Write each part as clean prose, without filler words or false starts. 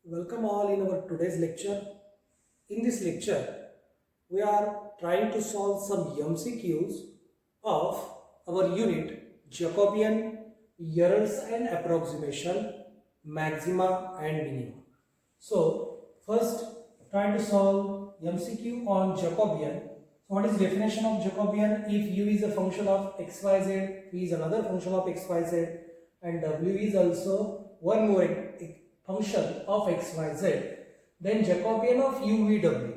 Welcome all in our today's lecture. In this lecture, we are trying to solve some MCQs of our unit Jacobian, Yarrell-Stein approximation, maxima and minima. So, first trying to solve MCQ on Jacobian. So, what is definition of Jacobian? If u is a function of xyz, v is another function of xyz, and w is also one more function of xyz, then Jacobian of UVW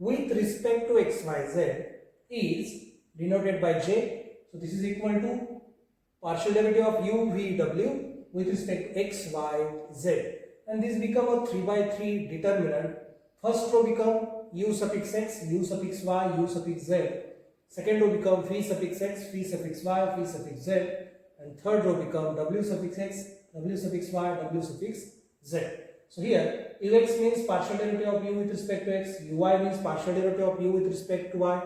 with respect to xyz is denoted by j. So this is equal to partial derivative of UVW with respect to xyz, and this become a 3/3 determinant. First row become u suffix x, u suffix y, u suffix z. Second row become phi suffix x, phi suffix y, phi suffix z, and third row become w suffix x, w suffix y, w suffix z. So here ux means partial derivative of u with respect to x, uy means partial derivative of u with respect to y,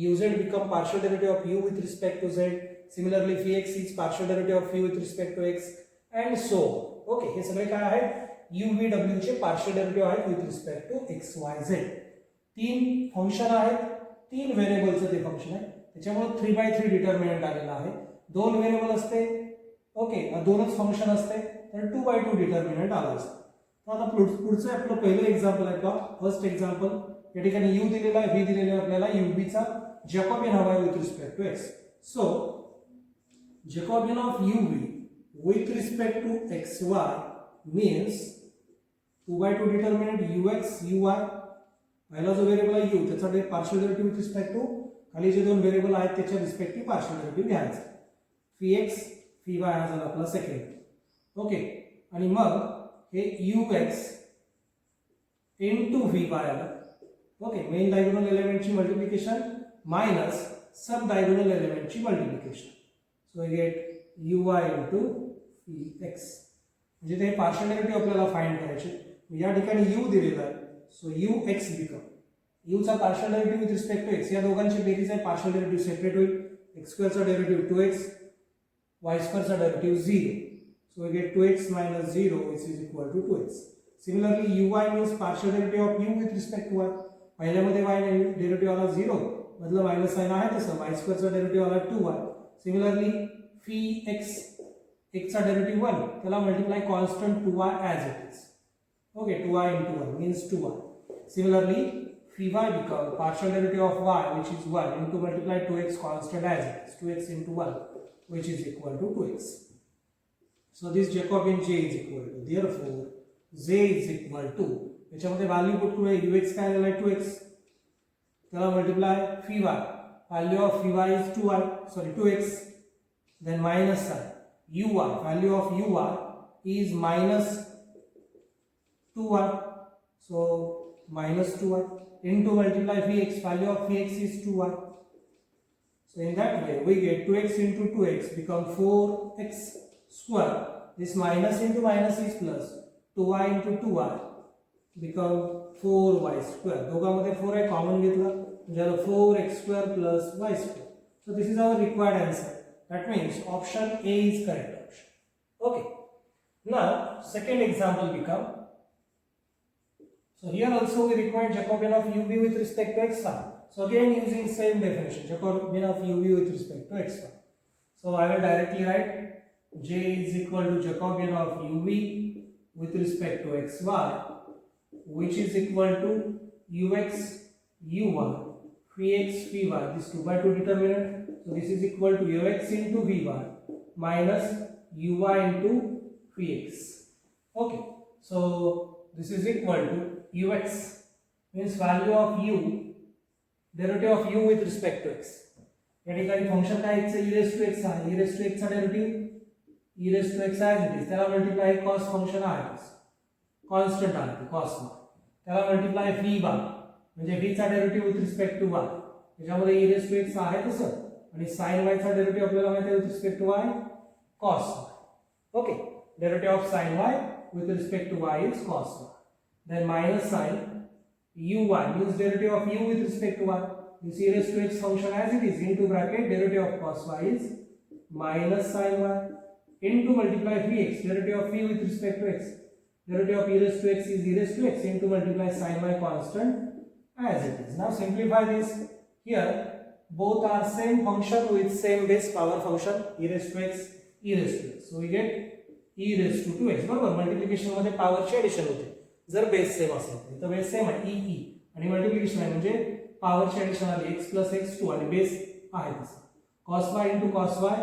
uz become partial derivative of u with respect to z. Similarly phi x is partial derivative of u with respect to x, and so okay, हे सगळे काय आहेत UVW चे partial derivative आहेत with respect to XYZ. तीन function आहेत, तीन व्हेरिएबलचं ते function आहे, त्याच्यामुळे 3/3 डिटर्मिनंट आलेला आहे. दोन व्हेरिएबल असते, ओके, दोनच फंक्शन असते, तर 2/2 डिटर्मिनंट आलं असतं. तर आता पुढचं आपलं पहिलं एक्झाम्पल आहे का, फर्स्ट एक्झाम्पल. या ठिकाणी u दिलेला आहे, v दिलेला आहे, आपल्याला uv चा जॅकॉबियन हवा आहे with respect to x. So Jacobian of uv with respect to xy means 2/2 determinant ux uy. पहिला जो व्हेरिएबल आहे u त्याचा partial derivative with respect to खाली जे दोन व्हेरिएबल आहेत त्याच्या रिस्पेक्टिव्ह पार्शियल डेरिव्हेटिव्ह घ्यायचा. phi x phi y हा झाला आपला सेकंड, ओके. आणि मग हे ux into vy आलं, ओके. मेन डायगोनल एलिमेंटची मल्टिप्लिकेशन मायनस सब डायगोनल एलिमेंटची multiplication. So we get uy into x. म्हणजे ते पार्शियल डेरिव्हेटिव्ह आपल्याला फाइंड करायचे. या ठिकाणी u दिलेला आहे, सो ux बिकम u चा partial derivative with respect to x. या दोघांची बेरीज आहे, पार्शियल डेरिव्हेटिव्ह सेपरेट होईल. x स्क्वेअर चा डेरिव्हेटिव्ह 2x, y स्क्वेअर चा derivative 0. So we get 2x minus 0 which is equal to 2x. Similarly uy means partial derivative of u with respect to y. पहिल्यामध्ये y derivative आला 0, मतलब minus sign आहे तसं y square चा derivative आला 2y. Similarly phi x x चा derivative 1, त्याला multiply constant 2y as it is, okay. 2y into 1 means 2y. Similarly phi y become partial derivative of y which is 1 into multiply 2x constant as it is, 2x into 1 which is equal to 2x. So this Jacobian j is equal to, therefore j is equal to, याच्यामध्ये value put करूया. ux काय आलेला आहे 2x, त्याला multiply phi y, value of phi y is 2x, then minus sign uy, value of uy is minus 2y, so minus 2y into multiply phi x, value of phi x is 2y. So in that way we get 2x into 2x become 4x square. This minus into minus is plus, 2y into 2y become 4y square. दोघांमध्ये 4 आहे, common घेतला म्हणजे 4x square plus y square. So this is our required answer. That means option A is correct option. Okay. Now second example become. So here also we require Jacobian of uv with respect to x. So again using same definition, Jacobian of uv with respect to x. So I will directly write j is equal to Jacobian of uv with respect to xy, which is equal to ux uy phi x phi y, this 2/2 determinant. So this is equal to ux into vy minus uy into phi x. Okay. So this is equal to ux means value of u, derivative of u with respect to x. या ठिकाणी function काय x e raised to x आहे, e raised to x चा derivative e raised to x as it is, त्याला multiply cos function आहे, constant आहे cos ला, त्याला मल्टिप्लाय phi y म्हणजे v चा derivative with respect to y, त्याच्यामध्ये e raised to x आहे तसं, आणि sin y चा डेरिव्हेटिव्ह आपल्याला माहिती आहे with respect to y cos y, okay. Derivative of sin y with respect to y is cos y. Then minus sin uy means derivative of u with respect to y. This e raised to x function as it is into bracket derivative of cos y is minus sin y into multiply phi x, derivative of phi with respect to x. Derivative of e raised to x is e raised to x into multiply sin y constant as it is. Now simplify this. Here both are same function with same base, power function, e raised to x, e raised to x. So we get e raised to 2x. बरोबर, multiplication मध्ये पॉवरचे addition होते जर base same असेल तर. Base same आहे e e आणि multiplication आहे म्हणजे पॉवरचे ऍडिशन आले x + x 2 आणि बेस आहे तसा. cos y into cos y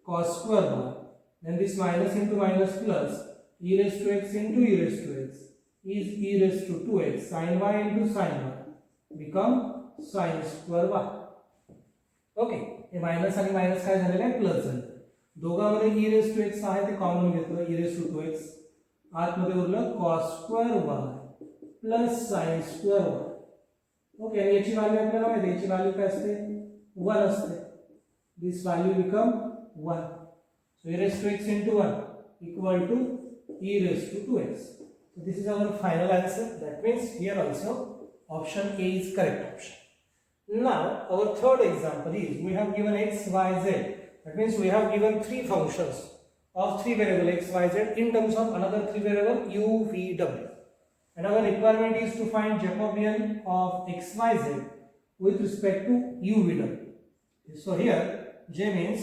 cos square y, then this minus into minus plus e raised to x into e raised to x is e raised to 2x, sin y into sin y become sin square y. Okay, हे minus आणि minus काय झालेलं आहे, plus झालं. दोघांमध्ये e raised to x आहे ते common घेतो, e raised to 2x आतमध्ये उरलं cos square y plus sin square y. Okay, आणि याची व्हॅल्यू आपल्याला माहिती आहे, याची व्हॅल्यू काय असते, 1 असते. This value become 1. So e raised to x into 1 equal to e raised to 2x. So this is our final answer. That means here also option A is correct option. Now our third example is we have given x, y, z. That means we have given three functions of three variable x, y, z in terms of another three variable u, v, w. And our requirement is to find Jacobian of x, y, z with respect to u, v, w. So here J means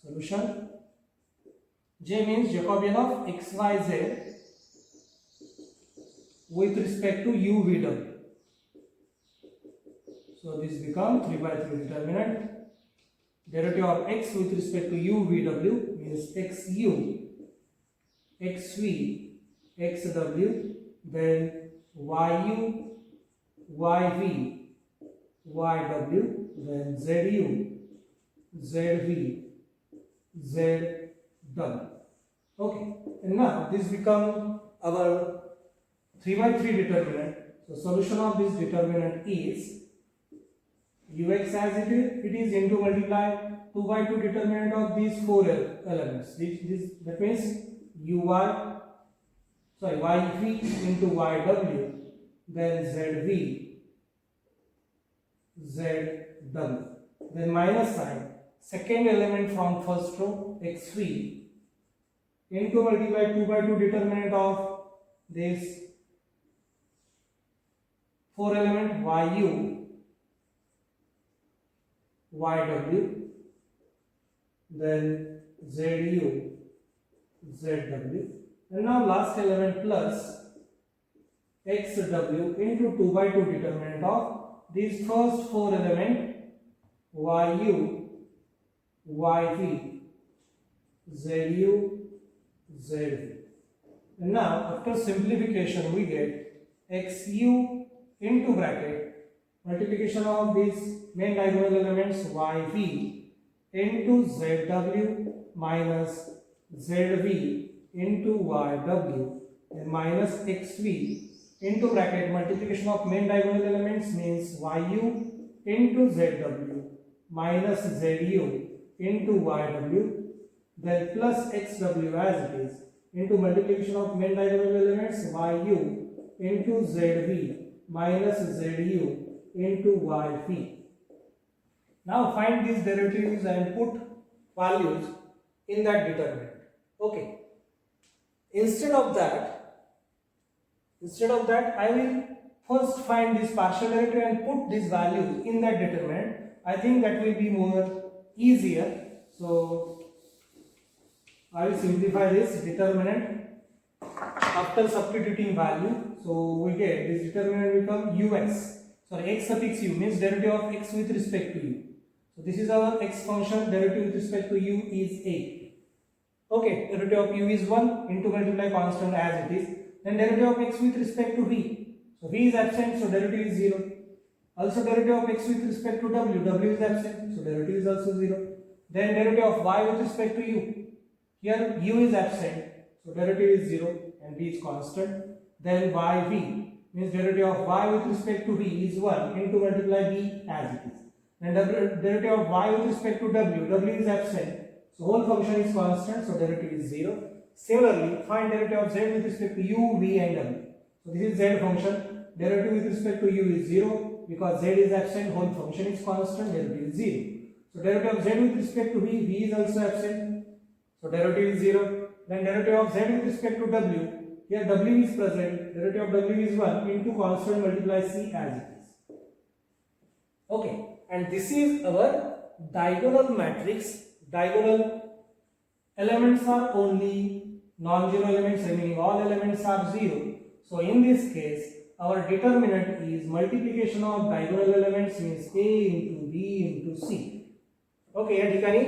solution. J means Jacobian of x, y, z with respect to u, v, w. So this becomes 3 by 3 determinant. Derivative of x with respect to u, v, w means xu, xv, xw, then yu, yv, yw, then zu, zv, zw. Okay, and now this become our 3 by 3 determinant. So solution of this determinant is ux as it is into multiply 2 by 2 determinant of these four elements. That means yv into yw, then zv, zw, then minus sign, second element from first row xv into multiply 2 by 2 determinant of this four element yu, yw, then zu, zw, and now last element plus xw into 2 by 2 determinant of these first four element yu, yv, zu, zv. And now after simplification we get xu into bracket multiplication of these main diagonal elements yv into zw minus zv into yw, and minus xv into bracket multiplication of main diagonal elements means yu into zw minus zu into yw, then plus xw as it is into multiplication of main diagonal elements yu into zv minus zu into yv. Now find these derivatives and put values in that determinant. Okay. Instead of that I will first find this partial derivative and put these values in that determinant. I think that will be more easier. So I will simplify this determinant after substituting value. So we get this determinant become ux. Sorry, x suffix u means derivative of x with respect to u. So this is our x function, derivative with respect to u is a. Okay, derivative of u is 1 into multiply constant as it is. Then derivative of x with respect to v. So v is absent, so derivative is 0. Also derivative of x with respect to w, w is absent, so derivative is also 0. Then derivative of y with respect to u. Here u is absent, so derivative is 0 and v is constant. Then yv means derivative of y with respect to v is 1 into multiply v as it is. And derivative of y with respect to w, w is absent, so whole function is constant, so derivative is 0. Similarly, find derivative of z with respect to u, v and w. So this is z function, derivative with respect to u is 0 because z is absent, whole function is constant, derivative is 0. So derivative of z with respect to v, v is also absent, so derivative is 0. then derivative of z with respect to w, here w is present, derivative of w is 1 into constant multiply c as it is. Okay, and this is our diagonal matrix. Diagonal elements are only, non-zero elements remaining, all elements are 0. So in this case, our determinant is multiplication of diagonal elements, means a into b into c. Okay, या ठिकाणी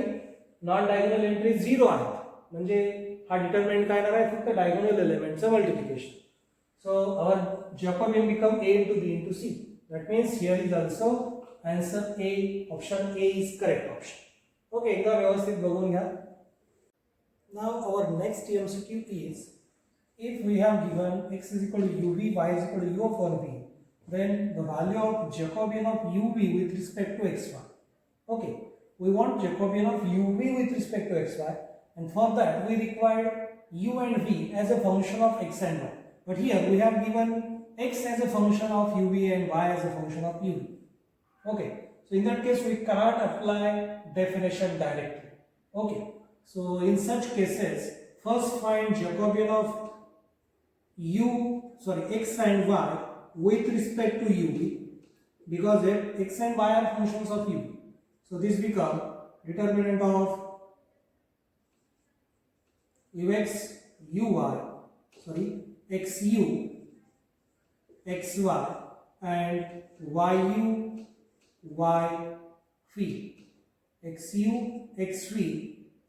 non diagonal entry 0 आहेत, म्हणजे हा determinant काय आहे, फक्त diagonal एलिमेंटचं multiplication. So our Jacobian become a into b into c. That means here is also answer A, option A is correct option. Okay, एकदा व्यवस्थित बघून घ्या. Now our next MCQ is, if we have given x is equal to uv, y is equal to u upon v, then the value of Jacobian of uv with respect to xy. Okay, we want Jacobian of uv with respect to xy, and for that we require u and v as a function of x and y. But here we have given x as a function of uv and y as a function of uv. Okay, so in that case we cannot apply definition directly. Okay, so in such cases, first find Jacobian of x and y with respect to uv, because x and y are functions of uv. So this become determinant of ux uy, xu xy and yu y phi, xu xv.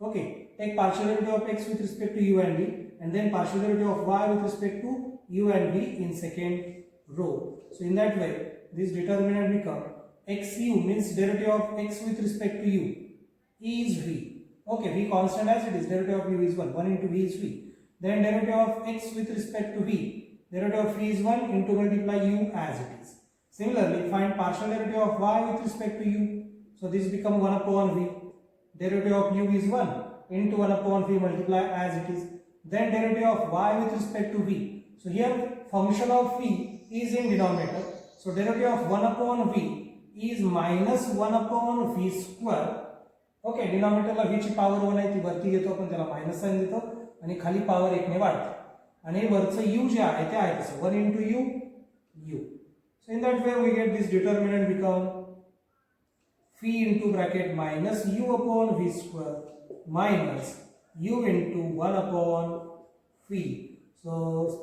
Okay, take partial derivative of x with respect to u and v, and then partial derivative of y with respect to u and v in second row. So in that way, this determinant become xu, means derivative of x with respect to u is v. Okay, v constant as it is, derivative of u is 1 into v is v. Then derivative of x with respect to v, derivative of v is 1 into multiply u as it is. Similarly, find partial derivative of y with respect to u. So this become 1 upon v. Derivative of u is 1 into 1 upon v multiply as it is. Then derivative of y with respect to v. So here function of v is in denominator. So derivative of 1 upon v is minus 1 upon v square. Okay, denominator La v ची power 1 आहे ती वरती घेतो आपण, त्याला minus sign देतो आणि खाली पावर 1 ने वाढतो, आणि वरचं u जे आहे ते आहे तसं 1 into u. So in that way we get this determinant become phi into bracket minus u upon v square minus u into 1 upon phi. So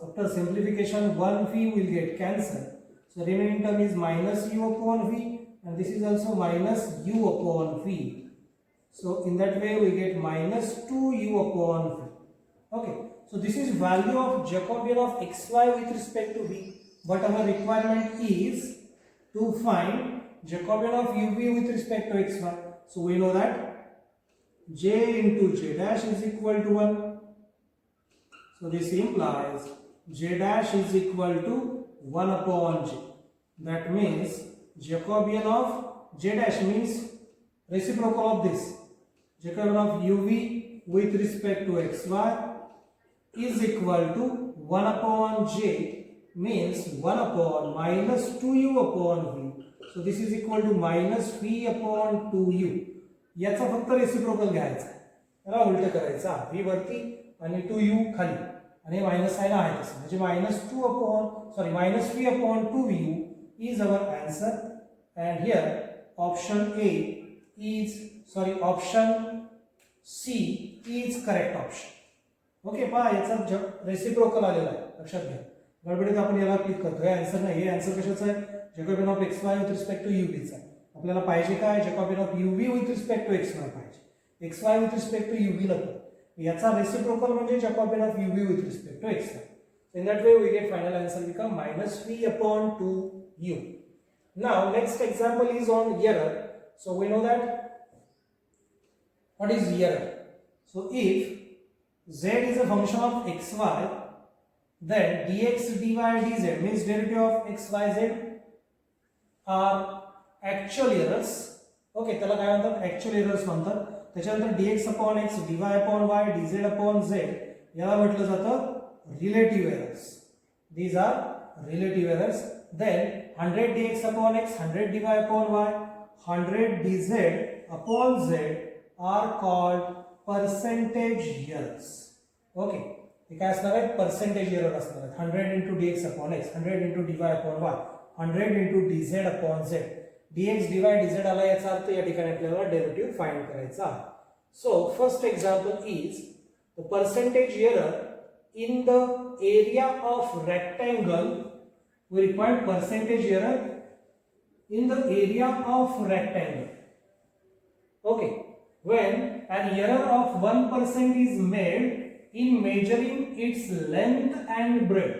after simplification 1 phi will get cancelled. So remaining term is minus u upon v, and this is also minus u upon v. So in that way we get minus 2u upon v. Okay, so this is value of Jacobian of xy with respect to v, but our requirement is to find Jacobian of uv with respect to xy. So we know that j into j dash is equal to 1. So this implies j dash is equal to 1 upon j. That means Jacobian of j dash means reciprocal of this. Jacobian of uv with respect to xy is equal to 1 upon j, means 1 upon minus 2u upon v. So this is equal to minus v upon 2u. याचा फक्त reciprocal घ्यायचा, त्याला उलट करायचा, v वरती आणि 2u खाली, आणि मायनस साइन आहे तसं, म्हणजे minus v upon 2u is our answer. And here option C is correct option. Okay, पहा याचा रेसिप्रोकल आलेला आहे, लक्षात घ्या. गडबडीत आपण याला क्लिक करतो, हे आन्सर नाही, हे आन्सर कशाचं आहे, Jacobian of xy with respect to uv चा. आपल्याला पाहिजे काय, Jacobian of uv with respect to xy पाहिजे, xy with respect to uv नको. याचा रेसिप्रोकल म्हणजे Jacobian of uv with respect to xy. In that way we get final answer become minus v upon 2u. Now next example is on error. So we know that what is error. So if z is a function of xy, then dx dy dz means derivative of x y z are actual errors. Okay, त्याला काय म्हणतात, actual errors म्हणतात. त्याच्यानंतर dx upon x, dy upon y, dz upon z याला म्हटलं जातं relative errors. These are relative errors. Then 100 dx upon x, 100 dy upon y, 100 dz upon z are called percentage errors. Okay, हे काय असणार आहे, percentage error असणार आहे. 100 into dx upon x, 100 into dy upon y, 100 into dz upon z. dx dy dz आला याचा अर्थ या ठिकाणी आपल्याला डेरिव्हेटिव्ह फाइंड करायचा आहे. So first example is the percentage error in the area of rectangle. We require percentage error in the area of rectangle. Okay, when an error of 1% is made in measuring its length and breadth.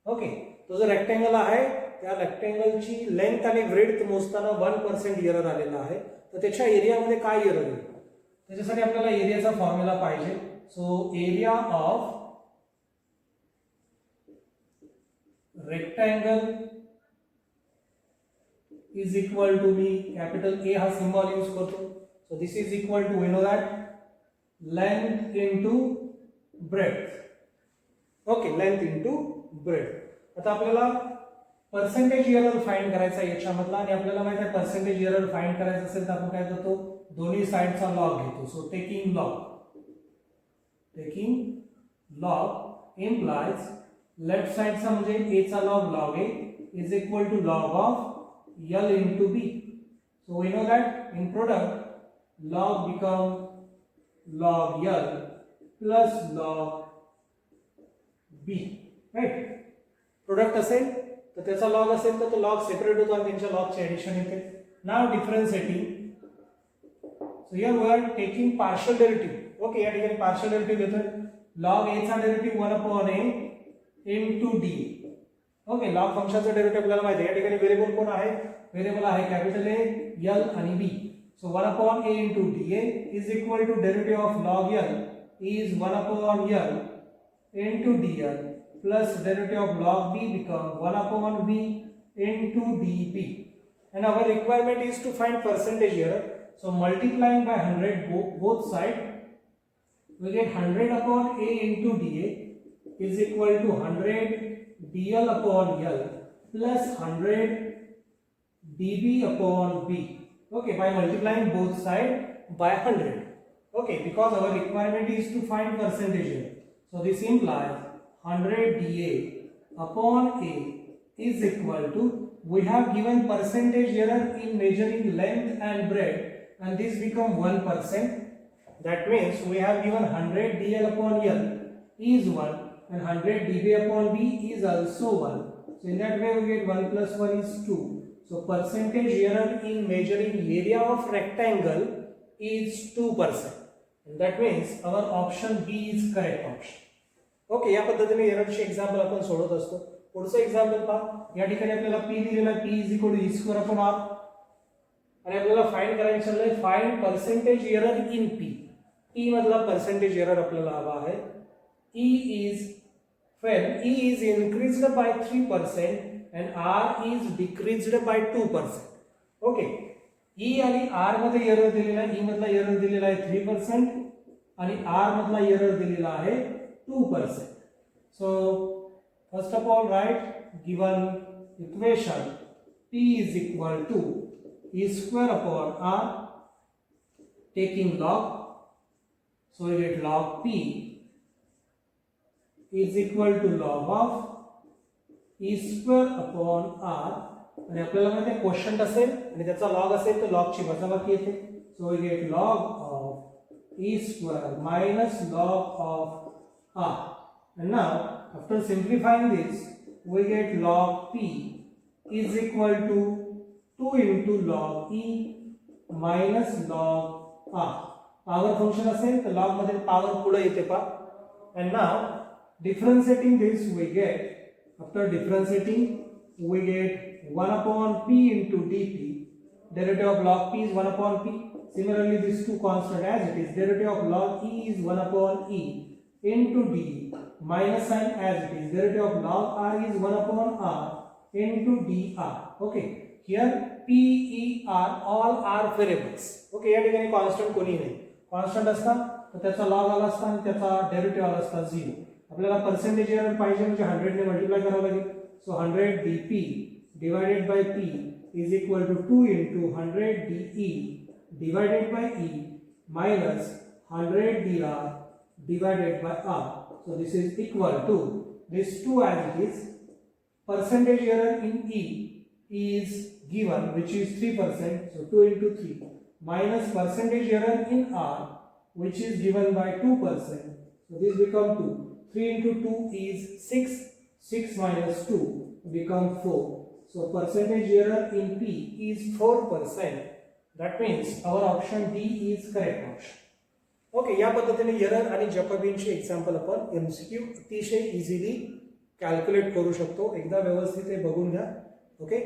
Okay, तो जो rectangle आहे त्या रेक्टँगलची length आणि breadth मोजताना 1% error आलेला आहे, तर त्याच्या एरियामध्ये काय एरर येईल, त्याच्यासाठी आपल्याला एरियाचा फॉर्म्युला पाहिजे. So area of rectangle is equal to, me capital A हा symbol यूज करतो. So this is equal to, we know that length into breadth. Okay, length into breadth. आता आपल्याला पर्सेंटेज एरर फाइंड करायचा याच्यामधला, आणि आपल्याला माहिती आहे पर्सेंटेज एरर फाइंड करायचं असेल तर आपण काय करतो, दोन्ही साइडचा लॉग घेतो. So taking log implies left साइडचा म्हणजे a चा log a is equal to log of l into b. So we know that in product log become log l plus log b, right? Product असेल तर त्याचा log असेल तर तो log separate होतो आणि त्यांच्या लॉगचे एडिशन येते. Now differentiating, so here we are taking partial derivative. Okay, या ठिकाणी पार्शियल डेरिव्हेटिव्ह घेतोय. लॉग a चा derivative 1 upon a into d. Okay, log फंक्शनचा डेरिव्हेटिव्ह आपल्याला माहिती आहे. या ठिकाणी व्हेरिएबल कोण आहे, व्हेरिएबल आहे कॅपिटल A, L आणि B. So 1 upon a into dA is equal to derivative of log L is 1 upon L into dL plus derivative of log B become 1 upon B into dB. And our requirement is to find percentage error. So multiplying by 100 both sides, we get 100 upon a into dA is equal to 100 dl upon L plus 100 dB upon B. Okay, by multiplying both sides by 100. Okay, because our requirement is to find percentage error. So this implies 100 dA upon A is equal to, we have given percentage error in measuring length and breadth, and this become 1%. That means we have given 100 dl upon L is 1 and 100 dB upon B is also 1. So in that way we get 1 plus 1 is 2. So percentage error in measuring area of rectangle is 2%. And that means our option B is correct option. Okay, या पद्धतीने एररचे example आपण सोडवत असतो. पुढचं example पहा. या ठिकाणी आपल्याला P दिलेला आहे, P is equal to e square upon r, आणि आपल्याला फाइंड करायचं आहे find percentage error in P. P मधला पर्सेंटेज एरर आपल्याला हवा आहे. E is when E is increased by 3% and R is decreased by 2%. Okay, E आणि R मध्ये एरर दिलेला आहे. E मधला एरर दिलेला आहे 3% आणि R मधला एरर दिलेला आहे 2%. So first of all write given equation P is equal to E square upon R, taking log, so we get log P is equal to log of e square upon r, आणि आपल्याला माहिती आहे quotient असेल आणि त्याचा log असेल तर लॉगची वजाबाकी येते. So we get log of e square minus log of r, and now after simplifying this we get log p is equal to 2 into log e minus log r. Power function असेल तर log मध्ये power पुढे येते पा. and now differentiating this we get, after differentiating we get 1 upon p into dp, derivative of log p is 1 upon p. Similarly these two constant as it is, derivative of log e is 1 upon e into d, minus sign as it is, derivative of log r is 1 upon r into dr. Okay, here p, e, r all are variables. Okay, या ठिकाणी constant कोणी नाही. Constant असता तर त्याचा log आला असता आणि त्याचा डेरिव्हेटिव्ह आला असता 0. आपल्याला पर्सेंटेज एरर पाहिजे म्हणजे 100 ने मल्टिप्लाय करावं लागेल. So 100 dp divided by p is equal to 2 into 100 de divided by e minus 100 dr divided by R. So this is equal to this 2 as it is. Percentage error in E is given, which is 3%. So 2 into 3 minus percentage error in R, which is given by 2%. So this become 2. 3 into 2 is 6. 6 minus 2 become 4. So percentage error in P is 4%. That means our option D is correct option. Okay, या पद्धतीने error आणि जॅकॉबियनचे example आपण MCQ अतिशय easily calculate करू शकतो. एकदा व्यवस्थित हे बघून घ्या. ओके.